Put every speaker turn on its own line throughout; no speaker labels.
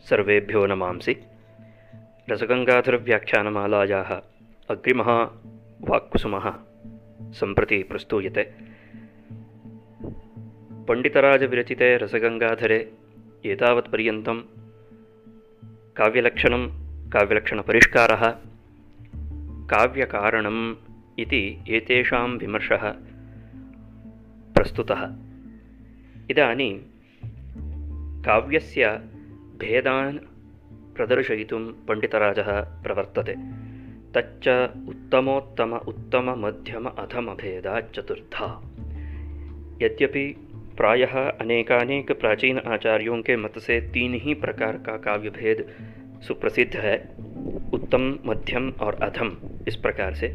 सर्वेभ्यो नमांसि। रसगंगाधरव्याख्यानमालायाः अग्रिमः वाक्कुसुमः सम्प्रति प्रस्तूयते। पंडितराजविरचिते रसगंगाधरे एतावत्पर्यन्तं काव्यलक्षणं, काव्यलक्षणपरिष्कारः, काव्यकारणम् इति एतेषां विमर्शः प्रस्तुतः। इदानीं काव्यस्य भेदान् प्रदर्शयितुं पंडितराजः प्रवर्तते। तच्च उत्तमोत्तम उत्तम मध्यम अधम भेदात् चतुर्था। यद्यपि प्रायः अनेकानेक प्राचीन आचार्यों के मत से 3 ही प्रकार का काव्य भेद सुप्रसिद्ध है, उत्तम, मध्यम और अधम। इस प्रकार से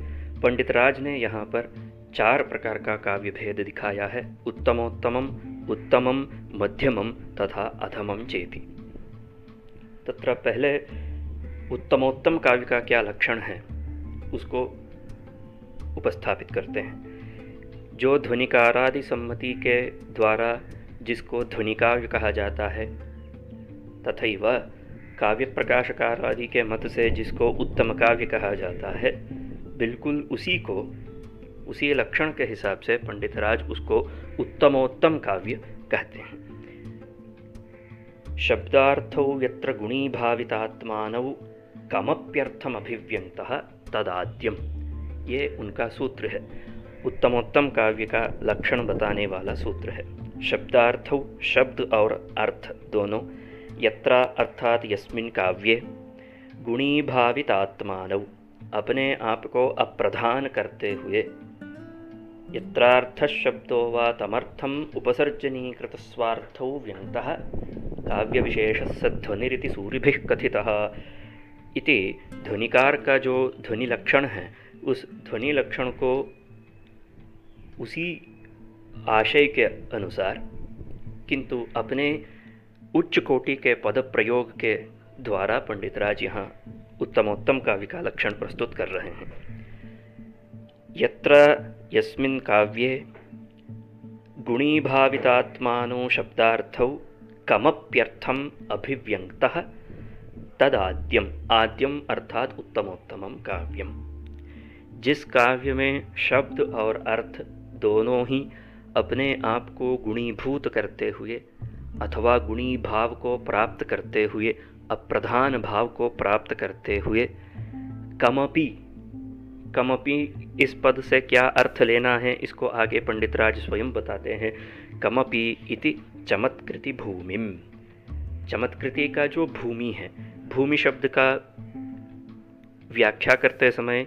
पंडितराज ने यहाँ पर 4 प्रकार का काव्य भेद दिखाया है, उत्तमोत्तमम, उत्तमम, मध्यमम तथा अधमम चेति। तत्र पहले उत्तमोत्तम काव्य का क्या लक्षण है उसको उपस्थापित करते हैं। जो ध्वनिकारादि सम्मति के द्वारा जिसको ध्वनिकाव्य कहा जाता है, तथैव काव्य प्रकाशकार के मत से जिसको उत्तम काव्य कहा जाता है, बिल्कुल उसी लक्षण के हिसाब से पंडितराज उसको उत्तमोत्तम काव्य कहते हैं। शब्दार्थौ यत्र गुणीभावितात्मानौ कमप्यर्थमभिव्यक्तः तदाद्यम, ये उनका सूत्र है। उत्तमोत्तम काव्य का लक्षण बताने वाला सूत्र है। शब्दार्थौ, शब्द और अर्थ दोनों, यत्र अर्थात यस्मिन् काव्ये, गुणीभावितात्मानौ, अपने आप को अप्रधान करते हुए, यत्रार्थ शब्दो वा तमर्थम उपसर्जनीकृत स्वार्थौ व्यंतः काव्य विशेषस्य ध्वनिरिति सूरिभिः कथितः इति ध्वनिकार का जो ध्वनि लक्षण है, उस ध्वनि लक्षण को उसी आशय के अनुसार किंतु अपने उच्च कोटि के पद प्रयोग के द्वारा पंडितराज यहाँ उत्तमोत्तम काव्य का लक्षण प्रस्तुत कर रहे हैं। यत्र यस्मिन् काव्ये गुणीभावितात्मानो शब्दार्थौ कमप्यर्थम अभिव्यक्तः तदाद्यम, आद्यम अर्थात उत्तमोत्तमम काव्यम। जिस काव्य में शब्द और अर्थ दोनों ही अपने आप को गुणीभूत करते हुए अथवा गुणी भाव को प्राप्त करते हुए, अप्रधान भाव को प्राप्त करते हुए, कमपि, कमपि इस पद से क्या अर्थ लेना है इसको आगे पंडितराज स्वयं बताते हैं। कमपि इति चमत्कृति भूमिम, चमत्कृति का जो भूमि है, भूमि शब्द का व्याख्या करते समय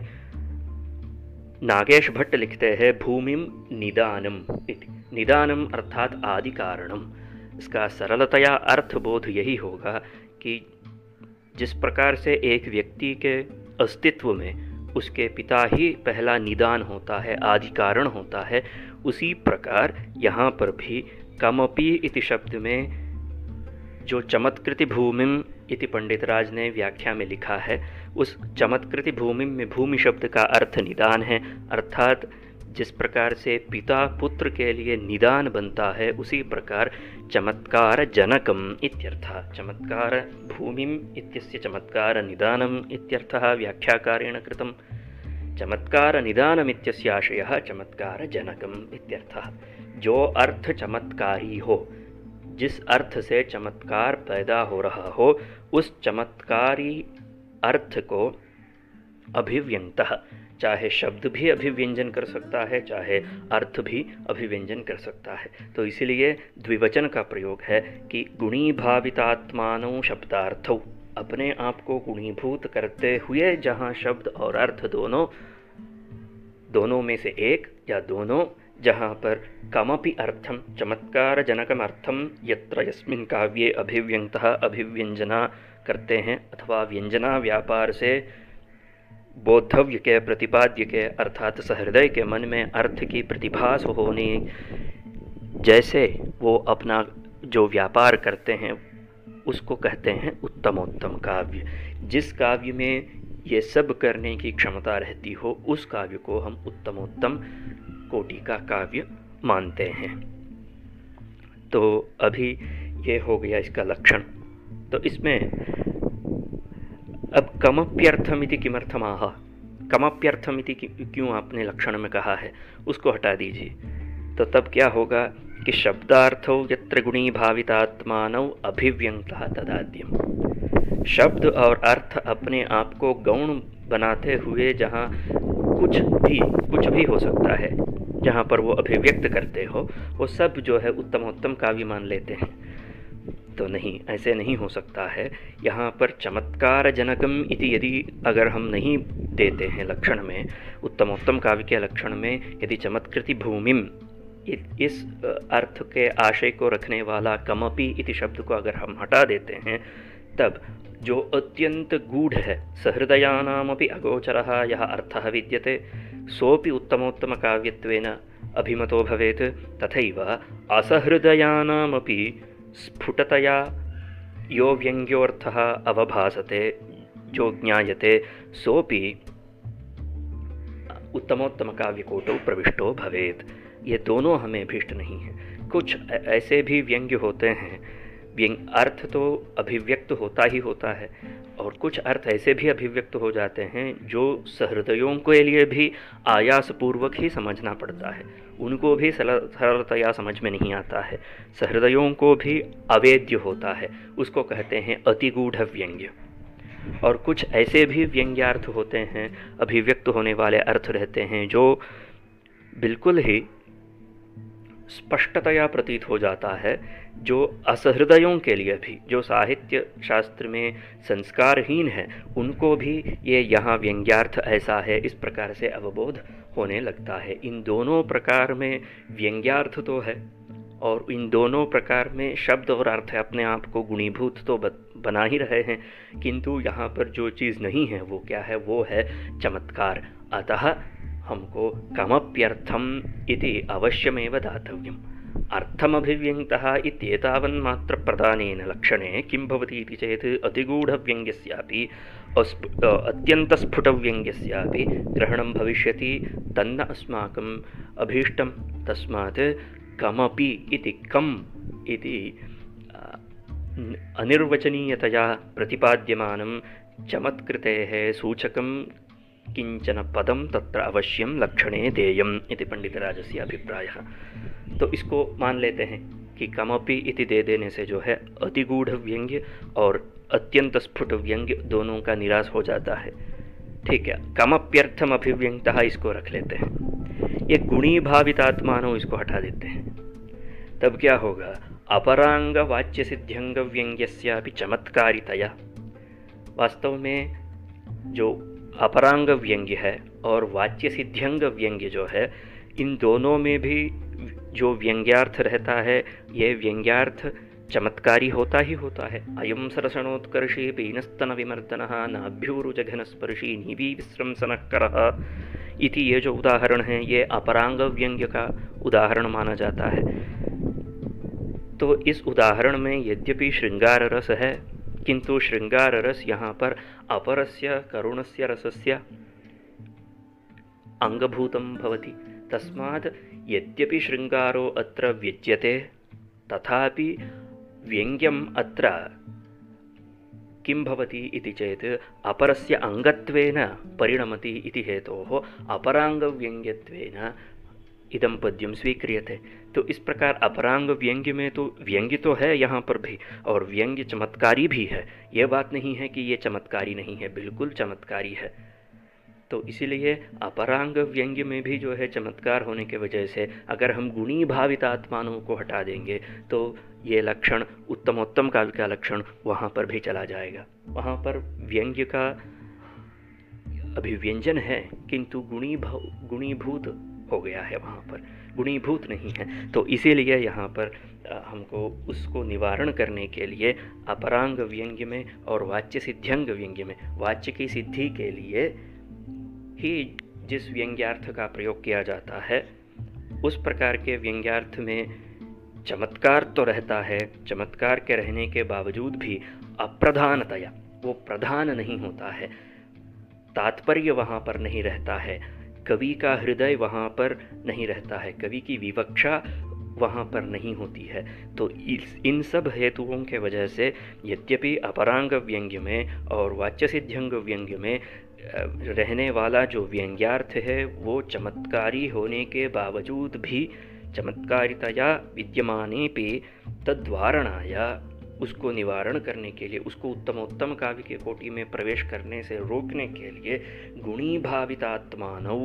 नागेश भट्ट लिखते हैं भूमिम निदानम इति। निदानम अर्थात आदि कारणम। इसका सरलतया अर्थबोध यही होगा कि जिस प्रकार से एक व्यक्ति के अस्तित्व में उसके पिता ही पहला निदान होता है, आदि कारण होता है, उसी प्रकार यहाँ पर भी कमपि इति शब्द में जो चमत्कृति भूमिम इति पंडितराज ने व्याख्या में लिखा है, उस चमत्कृति भूमिम में भूमि शब्द का अर्थ निदान है। अर्थात जिस प्रकार से पिता पुत्र के लिए निदान बनता है, उसी प्रकार चमत्कार जनकम इत्यर्थः। चमत्कार भूमिम इत्यस्य चमत्कार निदानम इत्यर्थः व्याख्याकारेण कृतम्। चमत्कार निदानम इत्यस्य आशयः चमत्कार जनकम इत्यर्थः। जो अर्थ चमत्कारी हो, जिस अर्थ से चमत्कार पैदा हो रहा हो, उस चमत्कारी अर्थ को अभिव्यंतः, चाहे शब्द भी अभिव्यंजन कर सकता है, चाहे अर्थ भी अभिव्यंजन कर सकता है। तो इसीलिए द्विवचन का प्रयोग है कि गुणीभावितात्मानो शब्दार्थौ, अपने आप को गुणीभूत करते हुए जहाँ शब्द और अर्थ दोनों में से एक या दोनों, जहाँ पर कमपि अर्थम चमत्कार जनकम अर्थम यत्र यस्मिन् काव्ये अभिव्यंतः, अभिव्यंजना करते हैं अथवा व्यंजना व्यापार से बोद्धव्य के, प्रतिपाद्य के अर्थात सहृदय के मन में अर्थ की प्रतिभास होने जैसे वो अपना जो व्यापार करते हैं उसको कहते हैं उत्तमोत्तम काव्य। जिस काव्य में ये सब करने की क्षमता रहती हो, उस काव्य को हम उत्तमोत्तम कोटि का काव्य मानते हैं। तो अभी ये हो गया इसका लक्षण। तो इसमें अब कमप्यर्थमिति किमर्थमाह, कमप्यर्थमिति क्यों आपने लक्षण में कहा है, उसको हटा दीजिए। तो तब क्या होगा कि शब्दार्थौ यत्र गुणी भावितात्मानौ अभिव्यंगतः तदाद्यम। शब्द और अर्थ अपने आप को गौण बनाते हुए जहाँ कुछ भी हो सकता है, जहाँ पर वो अभिव्यक्त करते हो, वो सब जो है उत्तमोत्तम काव्य मान लेते हैं। तो नहीं, ऐसे नहीं हो सकता है। यहाँ पर चमत्कार जनकम इति यदि अगर हम नहीं देते हैं लक्षण में, उत्तमोत्तम काव्य के लक्षण में यदि चमत्कृति भूमिम इस अर्थ के आशय को रखने वाला कमपि इति शब्द को अगर हम हटा देते हैं, तब जो अत्यंत गूढ़ है, सहृदयानामपि अगोचरः यः अर्थः विद्यते सोऽपि उत्तमोत्तम काव्यत्वेन अभिमतो भवेत्, तथैव असहृदयानामपि स्फुटतया यो व्यङ्ग्योऽर्थः अवभासते जो ज्ञायते सोऽपि उत्तमोत्तम काव्यकोटौ प्रविष्टो भवेत्। ये दोनों हमें अभीष्ट नहीं है। कुछ ऐसे भी व्यंग्य होते हैं, अर्थ तो अभिव्यक्त होता ही होता है, और कुछ अर्थ ऐसे भी अभिव्यक्त हो जाते हैं जो सहृदयों के लिए भी आयासपूर्वक ही समझना पड़ता है, उनको भी सरलतया समझ में नहीं आता है, सहृदयों को भी अवेद्य होता है, उसको कहते हैं अतिगूढ़ व्यंग्य। और कुछ ऐसे भी व्यंग्यार्थ होते हैं, अभिव्यक्त होने वाले अर्थ रहते हैं जो बिल्कुल ही स्पष्टतया प्रतीत हो जाता है, जो असहृदयों के लिए भी, जो साहित्य शास्त्र में संस्कारहीन है, उनको भी ये यहाँ व्यंग्यार्थ ऐसा है इस प्रकार से अवबोध होने लगता है। इन दोनों प्रकार में व्यंग्यार्थ तो है, और इन दोनों प्रकार में शब्द और अर्थ अपने आप को गुणीभूत तो बना ही रहे हैं, किंतु यहाँ पर जो चीज़ नहीं है वो क्या है, वो है चमत्कार। अतः हमको कमप्यर्थम इति अवश्यमेव दातव्यम्। अर्थमभिव्यङ्क्तः इत्येतावन्मात्र प्रदानेन लक्षणे किं भवति इति चेत् अतिगूढव्यङ्ग्यस्यापि अत्यन्तस्फुटव्यङ्ग्यस्यापि ग्रहणं भविष्यति, तन्न अस्माकम् अभीष्टं। तस्मात् कमपि इति कम् इति अनिर्वचनीयतया प्रतिपाद्यमानं चमत्कृतेः सूचकं किंचन पदम तत्र अवश्यम लक्षणे देयम इति पंडितराजस्य अभिप्रायः। तो इसको मान लेते हैं कि कमपि इति दे देने से जो है अतिगूढ़ व्यंग्य और अत्यंत स्फुट व्यंग्य दोनों का निराश हो जाता है। ठीक है, कमप्यर्थम अभिव्यंगतः इसको रख लेते हैं। ये गुणी भावितात्मानो इसको हटा देते हैं। तब क्या होगा, अपरांग वाच्य सिद्ध्यंग व्यंग्यस्यापि चमत्कारितया। वास्तव में जो अपरांग व्यंग्य है और वाच्य सिद्ध्यंग व्यंग्य जो है, इन दोनों में भी जो व्यंग्यार्थ रहता है, ये व्यंग्यार्थ चमत्कारी होता ही होता है। अयम सरसणोत्कर्षी पीनस्तन विमर्दनः नाभ्यूरुजघनस्पर्शी निवी विस्रंसनकरः इति ये जो उदाहरण हैं, ये अपरांग व्यंग्य का उदाहरण माना जाता है। तो इस उदाहरण में यद्यपि श्रृंगार रस है, किंतु श्रृंगार रस यहाँ पर अपरस्य करुणस्य रसस्य अंगभूतं भवति। तस्मात् यद्यपि श्रृंगारो अत्र व्यज्यते, तथापि व्यंग्यम अत्र किं भवति इति चेत् अपरस्य अंगत्वेन परिणमति इति हेतोः अपरांगव्यंग्यत्वेन इदं पद्यं स्वीक्रियते। तो इस प्रकार अपरांग व्यंग्य में तो व्यंग्य तो है यहाँ पर भी, और व्यंग्य चमत्कारी भी है। ये बात नहीं है कि ये चमत्कारी नहीं है, बिल्कुल चमत्कारी है। तो इसीलिए अपरांग व्यंग्य में भी जो है चमत्कार होने के वजह से अगर हम गुणी भावित आत्मानों को हटा देंगे तो ये लक्षण उत्तमोत्तम काव्य का लक्षण वहाँ पर भी चला जाएगा। वहाँ पर व्यंग्य का अभिव्यंजन है, किंतु गुणीभूत हो गया है, वहाँ पर गुणीभूत नहीं है। तो इसीलिए यहाँ पर हमको उसको निवारण करने के लिए अपरांग व्यंग्य में और वाच्य सिद्ध्यंग व्यंग्य में, वाच्य की सिद्धि के लिए ही जिस व्यंग्यार्थ का प्रयोग किया जाता है, उस प्रकार के व्यंग्यार्थ में चमत्कार तो रहता है, चमत्कार के रहने के बावजूद भी अप्रधानतया, वो प्रधान नहीं होता है, तात्पर्य वहाँ पर नहीं रहता है, कवि का हृदय वहाँ पर नहीं रहता है, कवि की विवक्षा वहाँ पर नहीं होती है। तो इन सब हेतुओं के वजह से यद्यपि अपरांग व्यंग्य में और वाच्यसिद्ध्यंग व्यंग्य में रहने वाला जो व्यंग्यार्थ है वो चमत्कारी होने के बावजूद भी चमत्कारितया विद्यमाने पे तद्वारणाया, उसको निवारण करने के लिए, उसको उत्तमोत्तम काव्य के कोटि में प्रवेश करने से रोकने के लिए गुणीभावितात्मानौ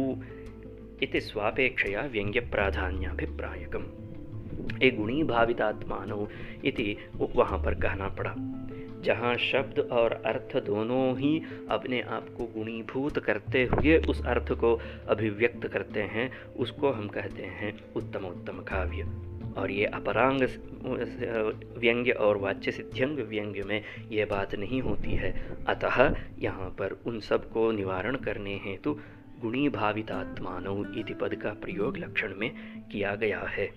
इति स्वापेक्षया व्यंग्य प्राधान्याभिप्रायकम, एक गुणीभावितात्मानौ इति वहाँ पर कहना पड़ा। जहाँ शब्द और अर्थ दोनों ही अपने आप को गुणीभूत करते हुए उस अर्थ को अभिव्यक्त करते हैं, उसको हम कहते हैं उत्तमोत्तम काव्य। और ये अपरांग व्यंग्य और वाच्यसिद्ध्यंग व्यंग्य में ये बात नहीं होती है। अतः यहाँ पर उन सब को निवारण करने हेतु गुणीभावितात्मानौ इति पद का प्रयोग लक्षण में किया गया है।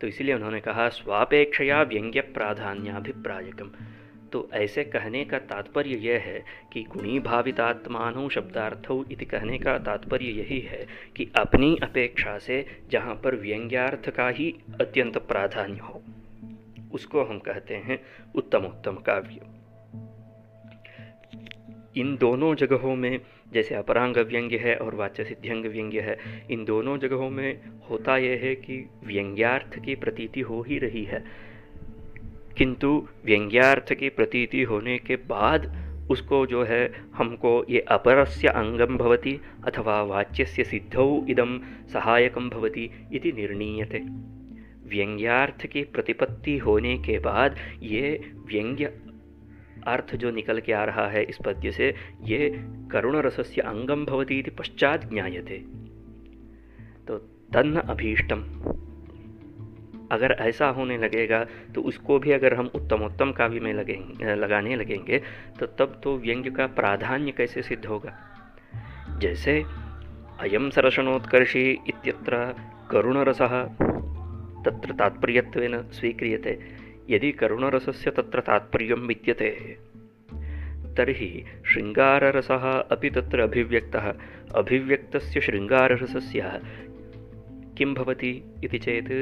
तो इसलिए उन्होंने कहा स्वापेक्षया व्यंग्य प्राधान्याभिप्रायकम। तो ऐसे कहने का तात्पर्य यह है कि गुणीभावितात्मानौ शब्दार्थौ इति कहने का तात्पर्य यही है कि अपनी अपेक्षा से जहाँ पर व्यंग्यार्थ का ही अत्यंत प्राधान्य हो, उसको हम कहते हैं उत्तमोत्तम काव्य। इन दोनों जगहों में, जैसे अपरांग व्यंग्य है और वाच्यसिद्ध्यंग व्यंग्य है, इन दोनों जगहों में होता यह है कि व्यंग्यार्थ की प्रतीति हो ही रही है, किंतु व्यंग्यार्थ की प्रतीति होने के बाद उसको जो है हमको ये अपरस्य अंगम भवति अथवा वाच्यस्य सिद्धौ इदं सहायकं भवति इति निर्णीयते। व्यंग्यार्थ की प्रतिपत्ति होने के बाद ये व्यंग्य अर्थ जो निकल के आ रहा है इस पद्य से, ये करुणरसस्य अंगम भवति इति पश्चात् ज्ञायते। तो तन्न अभीष्टम, अगर ऐसा होने लगेगा तो उसको भी अगर हम उत्तमोत्तम काव्य में लगाने लगेंगे तो तब तो व्यंग्य का प्राधान्य कैसे सिद्ध होगा। जैसे अयम सरसनोत्कर्षी इत्यत्र करुणरसः तत्र तात्पर्यत्वेन स्वीक्रियते। यदि करुणरसस्य तत्र तात्पर्यं विद्यते तर्हि शृङ्गाररसः अपि तत्र अभिव्यक्तः, अभिव्यक्तस्य शृङ्गाररसस्य किं भवति इति चेत्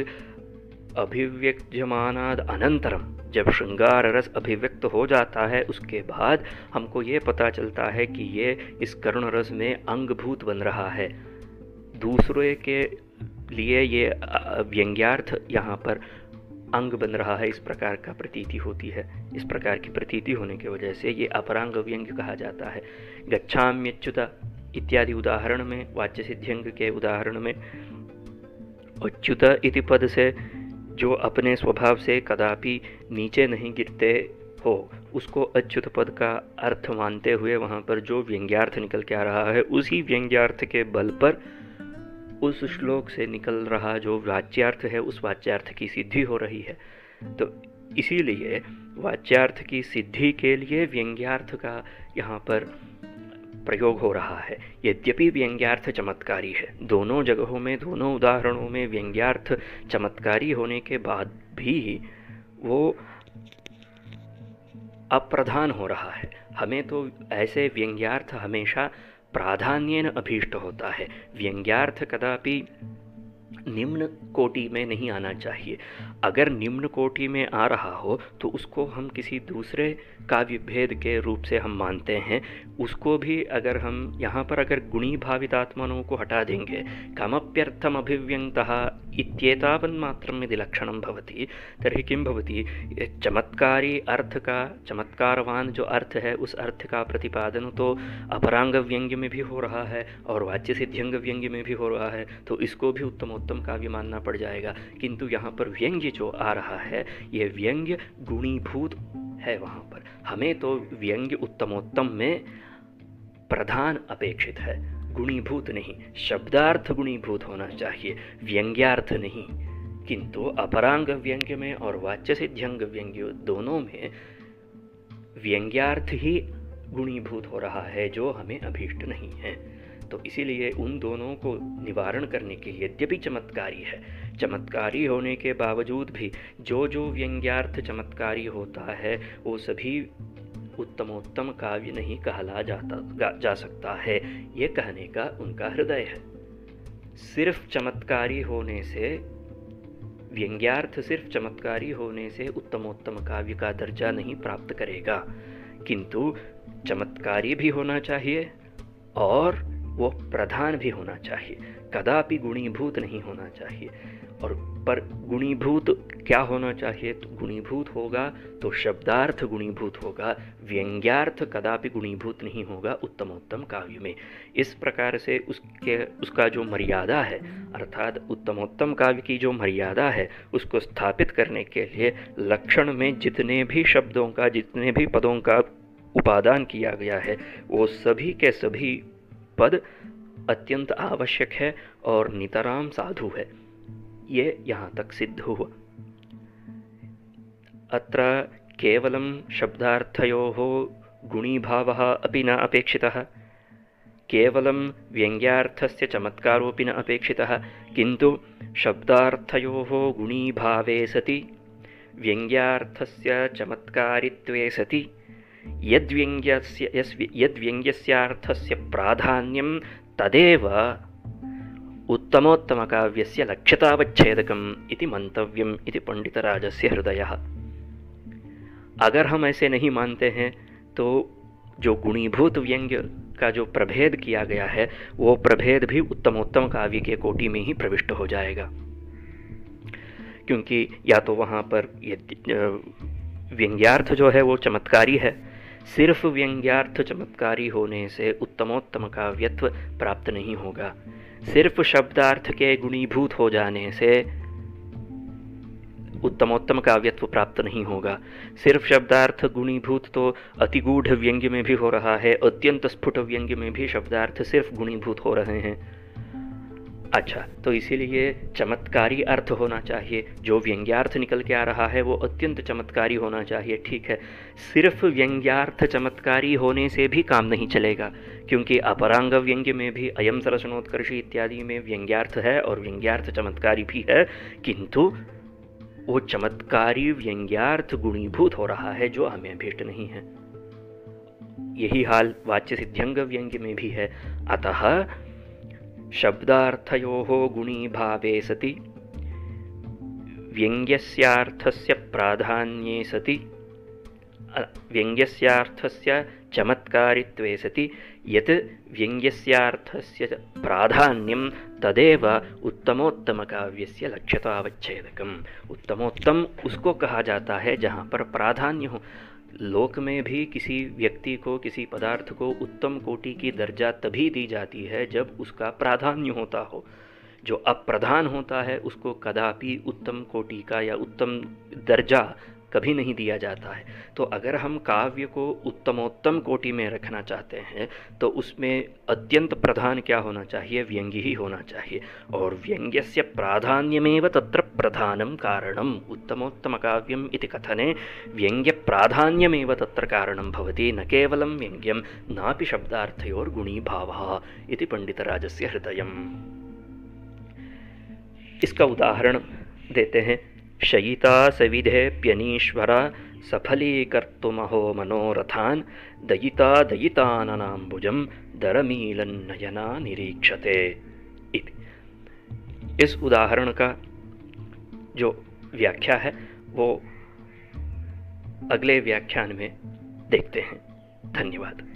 अभिव्यक्तमानाद अनंतरम, जब श्रृंगार रस अभिव्यक्त हो जाता है उसके बाद हमको ये पता चलता है कि ये इस करुण रस में अंगभूत बन रहा है। दूसरे के लिए ये व्यंग्यार्थ यहाँ पर अंग बन रहा है, इस प्रकार का प्रतीति होती है। इस प्रकार की प्रतीति होने की वजह से ये अपरांग व्यंग्य कहा जाता है। गच्छाम्यच्युत इत्यादि उदाहरण में, वाच्यसिद्ध्यंग के उदाहरण में अच्युत इति पद से जो अपने स्वभाव से कदापि नीचे नहीं गिरते हो, उसको अच्युत पद का अर्थ मानते हुए वहाँ पर जो व्यंग्यार्थ निकल के आ रहा है, उसी व्यंग्यार्थ के बल पर उस श्लोक से निकल रहा जो वाच्यार्थ है, उस वाच्यार्थ की सिद्धि हो रही है। तो इसीलिए वाच्यार्थ की सिद्धि के लिए व्यंग्यार्थ का यहाँ पर प्रयोग हो रहा है। यद्यपि व्यंग्यार्थ चमत्कारी है, दोनों जगहों में, दोनों उदाहरणों में व्यंग्यार्थ चमत्कारी होने के बाद भी वो अप्रधान हो रहा है। हमें तो ऐसे व्यंग्यार्थ हमेशा प्राधान्येन अभीष्ट होता है। व्यंग्यार्थ कदापि निम्न कोटि में नहीं आना चाहिए। अगर निम्न कोटि में आ रहा हो तो उसको हम किसी दूसरे काव्य भेद के रूप से हम मानते हैं। उसको भी अगर हम यहाँ पर अगर गुणीभावितात्मनों को हटा देंगे, कमप्यर्थम अभिव्यङ्क्तः इत्येतावन्मात्रम् यदि लक्षणं भवति तर्हि किं भवति, चमत्कारी अर्थ का, चमत्कारवान जो अर्थ है उस अर्थ का प्रतिपादन तो अपरांग व्यंग्य में भी हो रहा है और वाच्यसिद्ध्यंग व्यंग्य में भी हो रहा है, तो इसको भी उत्तमोत्तम काव्य मानना पड़ जाएगा। किंतु यहाँ पर व्यंग्य जो आ रहा है ये व्यंग्य गुणीभूत है। वहाँ पर हमें तो व्यंग्य उत्तमोत्तम में प्रधान अपेक्षित है, गुणीभूत नहीं। शब्दार्थ गुणीभूत होना चाहिए, व्यंग्यार्थ नहीं। किंतु अपरांग व्यंग्य में और वाच्यसिद्ध्यंग व्यंग्य दोनों में व्यंग्यार्थ ही गुणीभूत हो रहा है, जो हमें अभीष्ट नहीं है। तो इसीलिए उन दोनों को निवारण करने के लिए, यद्यपि चमत्कारी है, चमत्कारी होने के बावजूद भी जो जो व्यंग्यार्थ चमत्कारी होता है वो सभी उत्तमोत्तम काव्य नहीं कहला जा सकता है, ये कहने का उनका हृदय है। सिर्फ चमत्कारी होने से व्यंग्यार्थ सिर्फ चमत्कारी होने से उत्तमोत्तम काव्य का दर्जा नहीं प्राप्त करेगा, किंतु चमत्कारी भी होना चाहिए और वो प्रधान भी होना चाहिए, कदापि गुणीभूत नहीं होना चाहिए। और पर गुणीभूत क्या होना चाहिए? तो गुणीभूत होगा तो शब्दार्थ गुणीभूत होगा, व्यंग्यार्थ कदापि गुणीभूत नहीं होगा उत्तमोत्तम काव्य में। इस प्रकार से उसका जो मर्यादा है, अर्थात उत्तमोत्तम काव्य की जो मर्यादा है, उसको स्थापित करने के लिए लक्षण में जितने भी शब्दों का, जितने भी पदों का उपादान किया गया है, वो सभी के सभी पद अत्यंत आवश्यक है और नितराम साधु है। ये यहाँ तक सिद्ध हुआ। अत्र केवलं शब्दार्थयोः गुणीभावः अपि न अपेक्षितः, केवलं व्यङ्ग्यार्थस्य चमत्कारोऽपि न अपेक्षितः, किन्तु शब्दार्थयोः गुणीभावे सति व्यङ्ग्यार्थस्य चमत्कारित्वे सति यद्व्यङ्ग्यस्यार्थस्य प्राधान्यं तदेव उत्तमोत्तमकाव्यस्य लक्ष्यतावच्छेदकम् इति मंतव्यम् इति पंडितराजस्य हृदयः। अगर हम ऐसे नहीं मानते हैं तो जो गुणीभूत व्यंग्य का जो प्रभेद किया गया है, वो प्रभेद भी उत्तमोत्तम काव्य के कोटि में ही प्रविष्ट हो जाएगा, क्योंकि या तो वहाँ पर व्यंग्यार्थ जो है वो चमत्कारी है, सिर्फ व्यंग्यार्थ चमत्कारी होने से उत्तमोत्तम काव्यत्व प्राप्त नहीं होगा, सिर्फ शब्दार्थ के गुणीभूत हो जाने से उत्तमोत्तम काव्यत्व प्राप्त नहीं होगा। सिर्फ शब्दार्थ गुणीभूत तो अतिगूढ़ व्यंग्य में भी हो रहा है, अत्यंत स्फुट व्यंग्य में भी शब्दार्थ सिर्फ गुणीभूत हो रहे हैं। अच्छा, तो इसीलिए चमत्कारी अर्थ होना चाहिए, जो व्यंग्यार्थ निकल के आ रहा है वो अत्यंत चमत्कारी होना चाहिए। ठीक है, सिर्फ व्यंग्यार्थ चमत्कारी होने से भी काम नहीं चलेगा, क्योंकि अपरांग व्यंग्य में भी अयम सरसनोत्कर्षी इत्यादि में व्यंग्यार्थ है और व्यंग्यार्थ चमत्कारी भी है, किंतु वो चमत्कारी व्यंग्यार्थ गुणीभूत हो रहा है, जो हमें अभीष्ट नहीं है। यही हाल वाच्य सिद्ध्यंग व्यंग्य में भी है। अतः शब्दार्थयोः गुणीभावे सति व्यङ्ग्यस्यार्थस्य प्राधान्ये सति व्यङ्ग्यस्यार्थस्य चमत्कारित्वे सति यत् व्यङ्ग्यस्यार्थस्य प्राधान्यं तदेव उत्तमोत्तमकाव्यस्य लक्ष्यतावच्छेदकम्। उत्तमोत्तम उसको कहा जाता है जहाँ पर प्राधान्य हो। लोक में भी किसी व्यक्ति को, किसी पदार्थ को उत्तम कोटि की दर्जा तभी दी जाती है जब उसका प्राधान्य होता हो। जो अप्रधान होता है उसको कदापि उत्तम कोटि का या उत्तम दर्जा कभी नहीं दिया जाता है। तो अगर हम काव्य को उत्तमोत्तम कोटि में रखना चाहते हैं तो उसमें अत्यंत प्रधान क्या होना चाहिए? व्यंग्य ही होना चाहिए। और व्यंग्यस्य प्राधान्यमेव तत्र प्रधानं कारणम्। उत्तमोत्तम काव्यम् इति कथने व्यंग्य प्राधान्यमेव तत्र कारणं भवति, न केवलं व्यंग्यं नापि शब्दार्थयोर्गुणीभावः इति पंडितराजस्य हृदयम्। इसका उदाहरण देते हैं। शयिता सविधेऽप्यनीश्वरा सफलीकर्तुमहो मनोरथान् दयिता दयिताननाम्बुजं दरमीलन्नयना निरीक्षते इति। इस उदाहरण का जो व्याख्या है वो अगले व्याख्यान में देखते हैं। धन्यवाद।